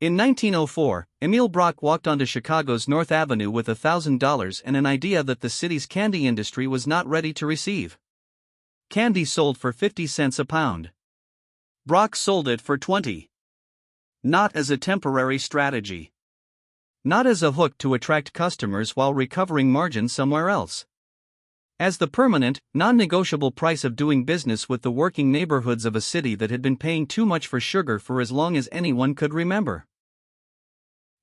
In 1904, Emil Brock walked onto Chicago's North Avenue with $1,000 and an idea that the city's candy industry was not ready to receive. Candy sold for 50 cents a pound. Brock sold it for 20. Not as a temporary strategy. Not as a hook to attract customers while recovering margin somewhere else. As the permanent, non-negotiable price of doing business with the working neighborhoods of a city that had been paying too much for sugar for as long as anyone could remember.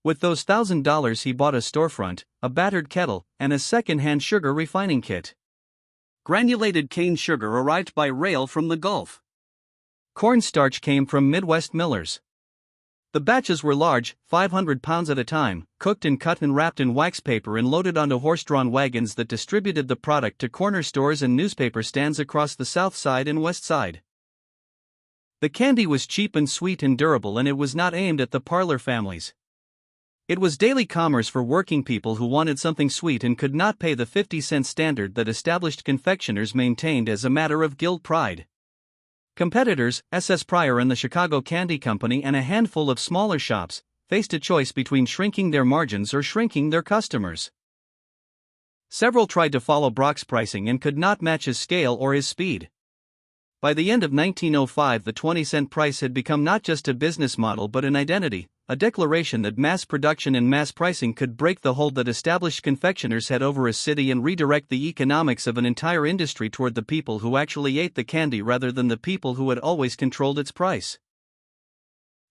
With those $1,000 he bought a storefront, a battered kettle, and a second-hand sugar refining kit. Granulated cane sugar arrived by rail from the Gulf. Cornstarch came from Midwest millers. The batches were large, 500 pounds at a time, cooked and cut and wrapped in wax paper and loaded onto horse-drawn wagons that distributed the product to corner stores and newspaper stands across the South Side and West Side. The candy was cheap and sweet and durable, and it was not aimed at the parlor families. It was daily commerce for working people who wanted something sweet and could not pay the 50-cent standard that established confectioners maintained as a matter of guild pride. Competitors, S.S. Pryor and the Chicago Candy Company and a handful of smaller shops, faced a choice between shrinking their margins or shrinking their customers. Several tried to follow Brock's pricing and could not match his scale or his speed. By the end of 1905, the 20-cent price had become not just a business model but an identity, a declaration that mass production and mass pricing could break the hold that established confectioners had over a city and redirect the economics of an entire industry toward the people who actually ate the candy rather than the people who had always controlled its price.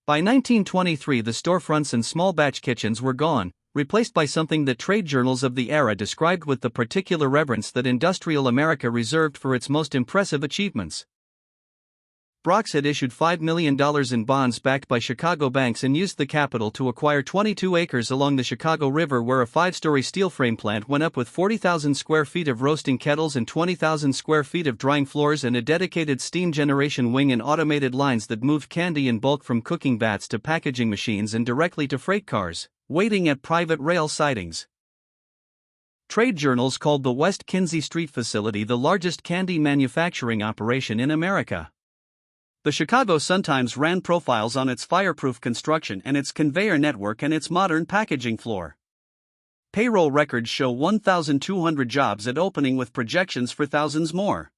By 1923, the storefronts and small batch kitchens were gone, replaced by something that trade journals of the era described with the particular reverence that industrial America reserved for its most impressive achievements. Brock's had issued $5 million in bonds backed by Chicago banks and used the capital to acquire 22 acres along the Chicago River, where a 5-story steel frame plant went up with 40,000 square feet of roasting kettles and 20,000 square feet of drying floors and a dedicated steam generation wing and automated lines that moved candy in bulk from cooking vats to packaging machines and directly to freight cars, waiting at private rail sidings. Trade journals called the West Kinsey Street facility the largest candy manufacturing operation in America. The Chicago Sun-Times ran profiles on its fireproof construction and its conveyor network and its modern packaging floor. Payroll records show 1,200 jobs at opening with projections for thousands more.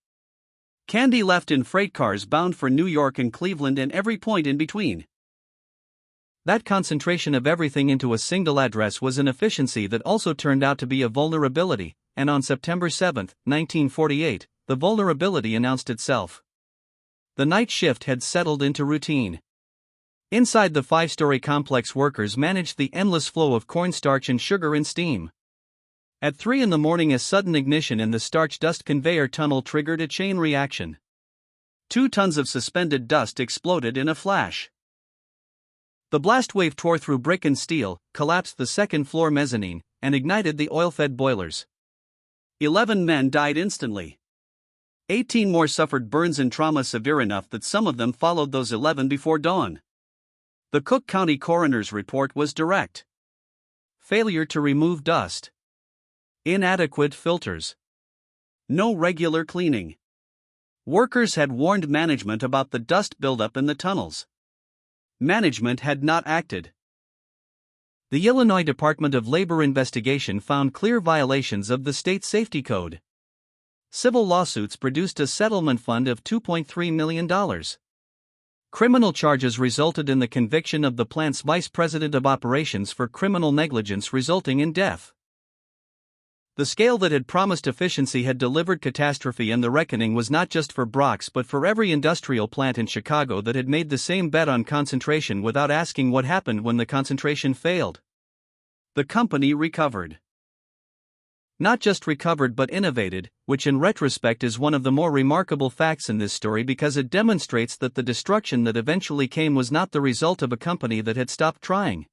Candy left in freight cars bound for New York and Cleveland and every point in between. That concentration of everything into a single address was an efficiency that also turned out to be a vulnerability, and on September 7, 1948, the vulnerability announced itself. The night shift had settled into routine. Inside the 5-story complex, workers managed the endless flow of cornstarch and sugar and steam. At 3 in the morning, a sudden ignition in the starch dust conveyor tunnel triggered a chain reaction. 2 tons of suspended dust exploded in a flash. The blast wave tore through brick and steel, collapsed the second-floor mezzanine, and ignited the oil-fed boilers. 11 men died instantly. 18 more suffered burns and trauma severe enough that some of them followed those 11 before dawn. The Cook County coroner's report was direct. Failure to remove dust. Inadequate filters. No regular cleaning. Workers had warned management about the dust buildup in the tunnels. Management had not acted. The Illinois Department of Labor investigation found clear violations of the state safety code. Civil lawsuits produced a settlement fund of $2.3 million. Criminal charges resulted in the conviction of the plant's vice president of operations for criminal negligence, resulting in death. The scale that had promised efficiency had delivered catastrophe, and the reckoning was not just for Brock's but for every industrial plant in Chicago that had made the same bet on concentration without asking what happened when the concentration failed. The company recovered. Not just recovered but innovated, which in retrospect is one of the more remarkable facts in this story because it demonstrates that the destruction that eventually came was not the result of a company that had stopped trying.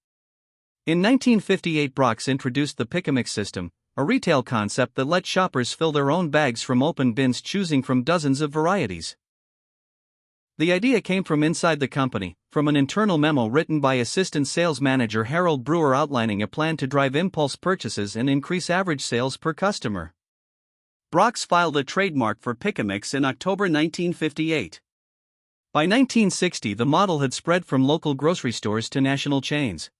In 1958, Brock's introduced the pick-a-mix system, a retail concept that let shoppers fill their own bags from open bins, choosing from dozens of varieties. The idea came from inside the company, from an internal memo written by assistant sales manager Harold Brewer outlining a plan to drive impulse purchases and increase average sales per customer. Brock's filed a trademark for Pick-a-Mix in October 1958. By 1960, the model had spread from local grocery stores to national chains.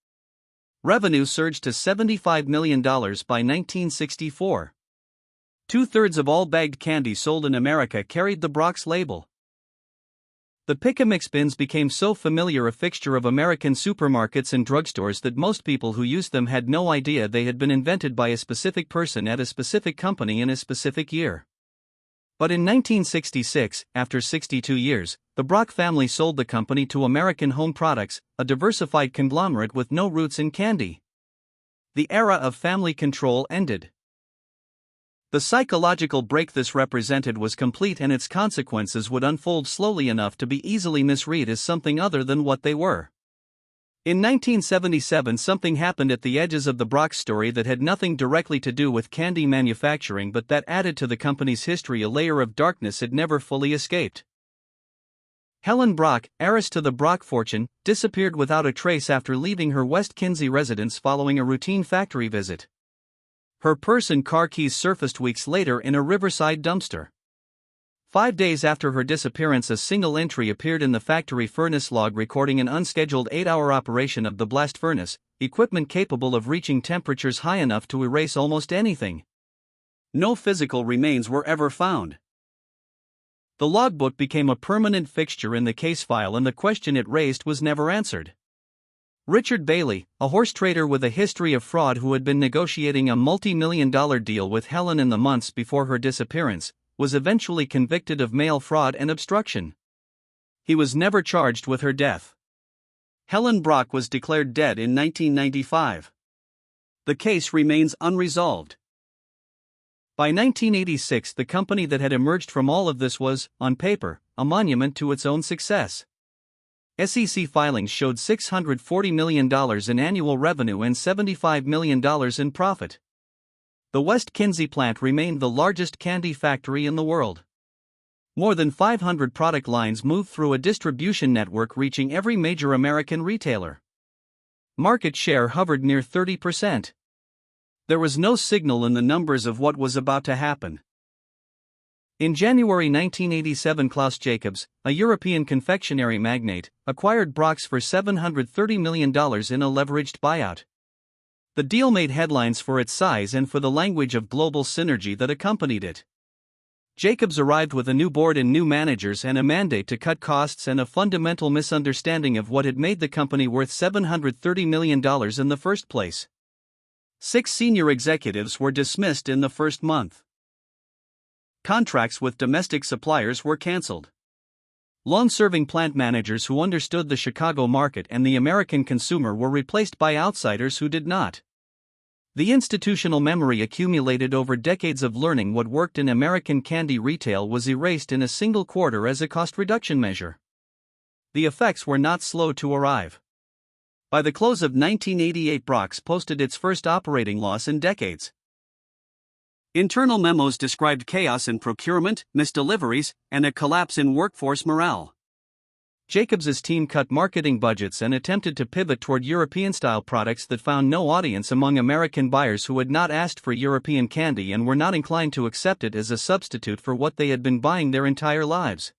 Revenue surged to $75 million by 1964. Two-thirds of all bagged candy sold in America carried the Brach's label. The pick-a-mix bins became so familiar a fixture of American supermarkets and drugstores that most people who used them had no idea they had been invented by a specific person at a specific company in a specific year. But in 1966, after 62 years, the Brach family sold the company to American Home Products, a diversified conglomerate with no roots in candy. The era of family control ended. The psychological break this represented was complete, and its consequences would unfold slowly enough to be easily misread as something other than what they were. In 1977, something happened at the edges of the Brach story that had nothing directly to do with candy manufacturing, but that added to the company's history a layer of darkness it never fully escaped. Helen Brach, heiress to the Brach fortune, disappeared without a trace after leaving her West Kinsey residence following a routine factory visit. Her purse and car keys surfaced weeks later in a Riverside dumpster. 5 days after her disappearance, a single entry appeared in the factory furnace log recording an unscheduled 8-hour operation of the blast furnace, equipment capable of reaching temperatures high enough to erase almost anything. No physical remains were ever found. The logbook became a permanent fixture in the case file, and the question it raised was never answered. Richard Bailey, a horse trader with a history of fraud who had been negotiating a multi-million-dollar deal with Helen in the months before her disappearance, was eventually convicted of mail fraud and obstruction. He was never charged with her death. Helen Brach was declared dead in 1995. The case remains unresolved. By 1986, the company that had emerged from all of this was, on paper, a monument to its own success. SEC filings showed $640 million in annual revenue and $75 million in profit. The West Kinsey plant remained the largest candy factory in the world. More than 500 product lines moved through a distribution network reaching every major American retailer. Market share hovered near 30%. There was no signal in the numbers of what was about to happen. In January 1987, Klaus Jacobs, a European confectionery magnate, acquired Brach's for $730 million in a leveraged buyout. The deal made headlines for its size and for the language of global synergy that accompanied it. Jacobs arrived with a new board and new managers and a mandate to cut costs and a fundamental misunderstanding of what had made the company worth $730 million in the first place. 6 senior executives were dismissed in the first month. Contracts with domestic suppliers were canceled. Long-serving plant managers who understood the Chicago market and the American consumer were replaced by outsiders who did not. The institutional memory accumulated over decades of learning what worked in American candy retail was erased in a single quarter as a cost reduction measure. The effects were not slow to arrive. By the close of 1988, Brach's posted its first operating loss in decades. Internal memos described chaos in procurement, missed deliveries, and a collapse in workforce morale. Jacobs's team cut marketing budgets and attempted to pivot toward European-style products that found no audience among American buyers who had not asked for European candy and were not inclined to accept it as a substitute for what they had been buying their entire lives.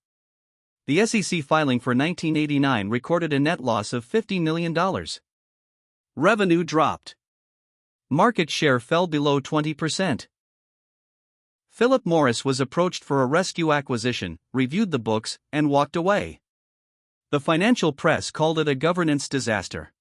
The SEC filing for 1989 recorded a net loss of $50 million. Revenue dropped. Market share fell below 20%. Philip Morris was approached for a rescue acquisition, reviewed the books, and walked away. The financial press called it a governance disaster.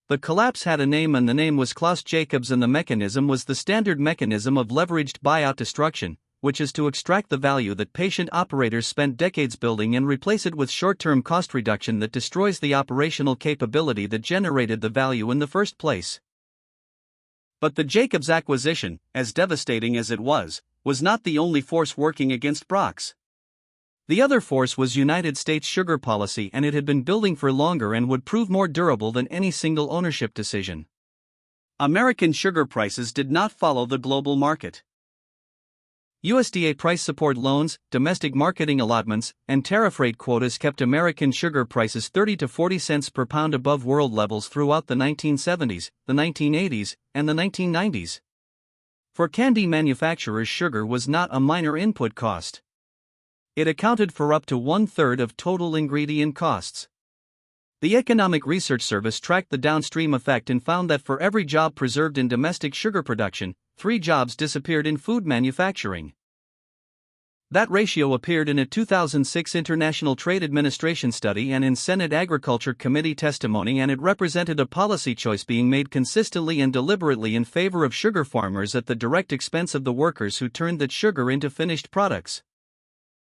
The collapse had a name, and the name was Klaus Jacobs, and the mechanism was the standard mechanism of leveraged buyout destruction, which is to extract the value that patient operators spent decades building and replace it with short-term cost reduction that destroys the operational capability that generated the value in the first place. But the Jacobs acquisition, as devastating as it was not the only force working against Brach's. The other force was United States sugar policy, and it had been building for longer and would prove more durable than any single ownership decision. American sugar prices did not follow the global market. USDA price support loans, domestic marketing allotments, and tariff rate quotas kept American sugar prices 30 to 40 cents per pound above world levels throughout the 1970s, the 1980s, and the 1990s. For candy manufacturers, sugar was not a minor input cost. It accounted for up to 1/3 of total ingredient costs. The Economic Research Service tracked the downstream effect and found that for every job preserved in domestic sugar production, 3 jobs disappeared in food manufacturing. That ratio appeared in a 2006 International Trade Administration study and in Senate Agriculture Committee testimony, and it represented a policy choice being made consistently and deliberately in favor of sugar farmers at the direct expense of the workers who turned that sugar into finished products.